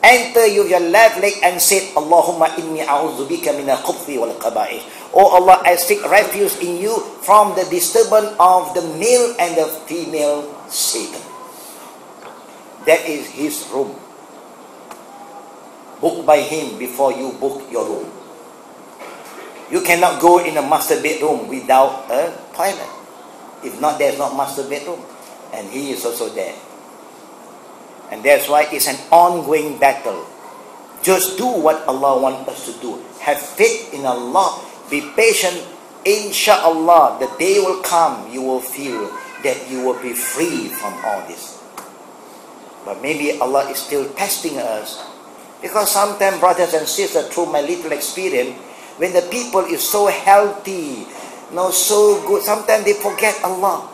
enter your left leg and said, Allahumma inni a'udzubika min al-khubthi wal qaba'ih. Oh Allah, I seek refuge in you from the disturbance of the male and the female Satan. That is his room. Book by him before you book your room. You cannot go in a master bedroom without a toilet. If not, there's not master bedroom. And he is also there. And that's why it's an ongoing battle. Just do what Allah wants us to do. Have faith in Allah. Be patient. Insha'Allah, the day will come, you will feel that you will be free from all this. But maybe Allah is still testing us. Because sometimes, brothers and sisters, through my little experience, when the people is so healthy, so good, sometimes they forget Allah.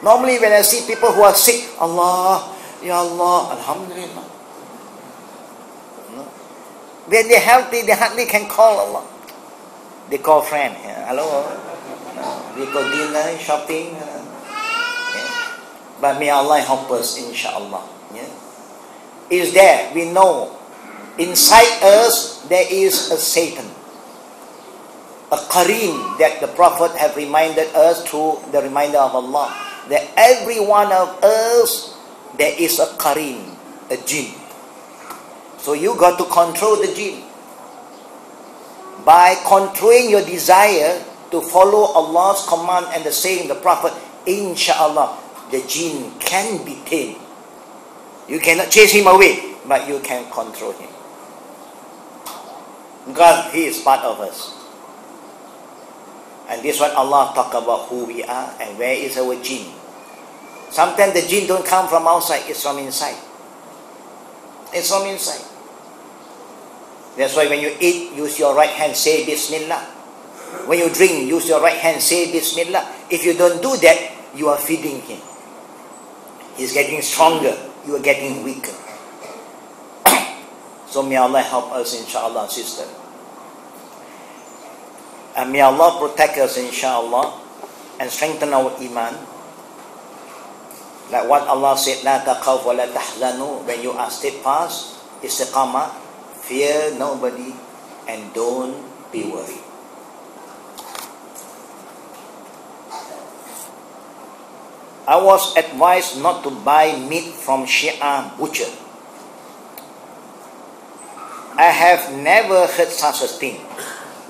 Normally when I see people who are sick, Allah, Ya Allah, Alhamdulillah. When they're healthy, they hardly can call Allah. They call friend. Hello. We go dinner, shopping. But may Allah help us, inshallah. Is there, we know, inside us there is a Satan, a Qareen, that the Prophet have reminded us through the reminder of Allah, that every one of us there is a Qareen, a jinn. So you got to control the jinn by controlling your desire to follow Allah's command and the saying of the Prophet. Inshallah, the jinn can be tamed. You cannot chase him away, but you can control him. God, he is part of us. And this is what Allah talk about, who we are and where is our jinn. Sometimes the jinn don't come from outside, it's from inside. It's from inside. That's why when you eat, use your right hand, say Bismillah. When you drink, use your right hand, say Bismillah. If you don't do that, you are feeding him. He's getting stronger. You are getting weaker. So may Allah help us, inshallah, sister. And may Allah protect us, inshallah, and strengthen our iman. Like what Allah said, La taqaw wa la tahzanu. When you are steadfast, istiqamah, fear nobody and don't be worried. I was advised not to buy meat from Shia butcher. I have never heard such a thing.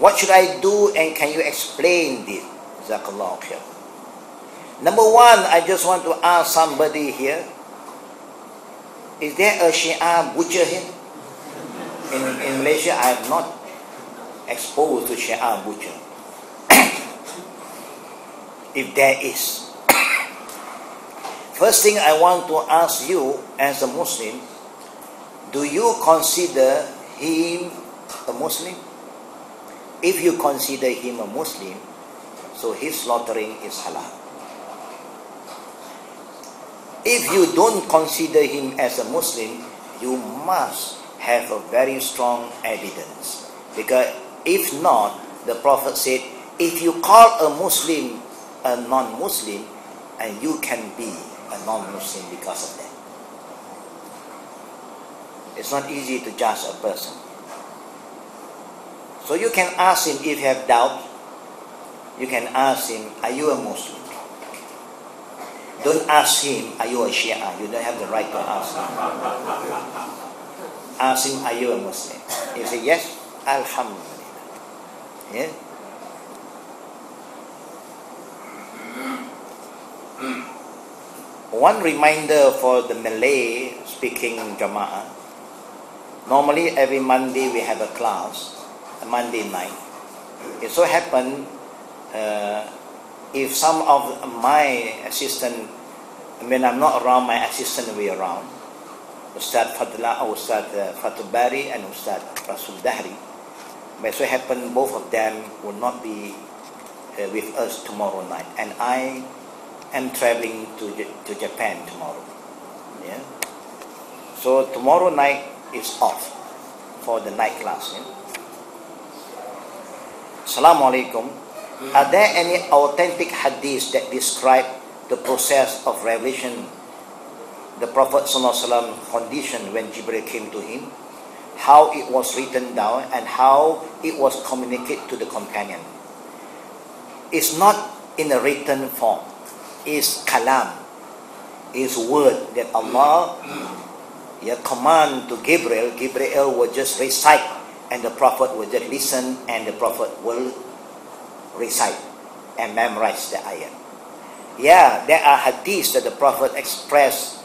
What should I do, and can you explain this? Jazaqallahukhair. Number one, I just want to ask somebody here, is there a Shia butcher here? In Malaysia, I have not exposed to Shia butcher. If there is, first thing I want to ask you as a Muslim, do you consider him a Muslim? If you consider him a Muslim, so his slaughtering is halal. If you don't consider him as a Muslim, you must have a very strong evidence. Because if not, the Prophet said, if you call a Muslim a non-Muslim, and you can be a non-Muslim because of that. It's not easy to judge a person. So you can ask him if you have doubt. You can ask him, are you a Muslim? Don't ask him, are you a Shia? You don't have the right to ask him. Ask him, are you a Muslim? He say, yes, Alhamdulillah. Yeah? One reminder for the Malay speaking Jama'ah. Normally every Monday we have a class, a Monday night. It so happened if some of my assistant, when I'm not around, my assistant will be around. Ustad Fadla, Ustad Fatubari and Ustad Rasul Dahri. But so happened both of them will not be with us tomorrow night. And I am traveling to Japan tomorrow. Yeah. So tomorrow night is off for the night class. Yeah? Assalamu alaikum. Are there any authentic hadiths that describe the process of revelation the Prophet ﷺ condition when Jibril came to him, how it was written down and how it was communicated to the companion. It's not in a written form. It's kalam. It's word that Allah command to Gabriel. Gabriel will just recite and the Prophet will just listen and the Prophet will recite and memorize the ayat. Yeah, there are hadiths that the Prophet expressed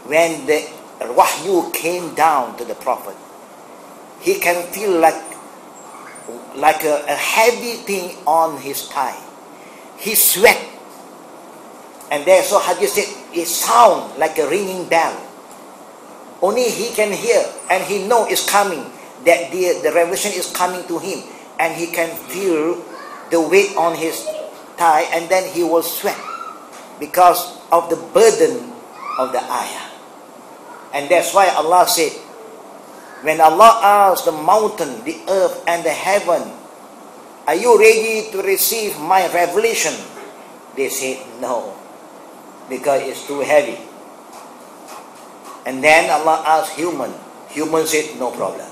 when the wahyu came down to the Prophet. He can feel like a heavy thing on his thigh. He sweat. And there, so hadith said, it sound like a ringing bell. Only he can hear and he know it's coming, that the revelation is coming to him, and he can feel the weight on his thigh, and then he will sweat because of the burden of the ayah. And that's why Allah said, when Allah asked the mountain, the earth and the heaven, are you ready to receive my revelation? They said no, because it's too heavy. And then Allah asked human. Human said no problem.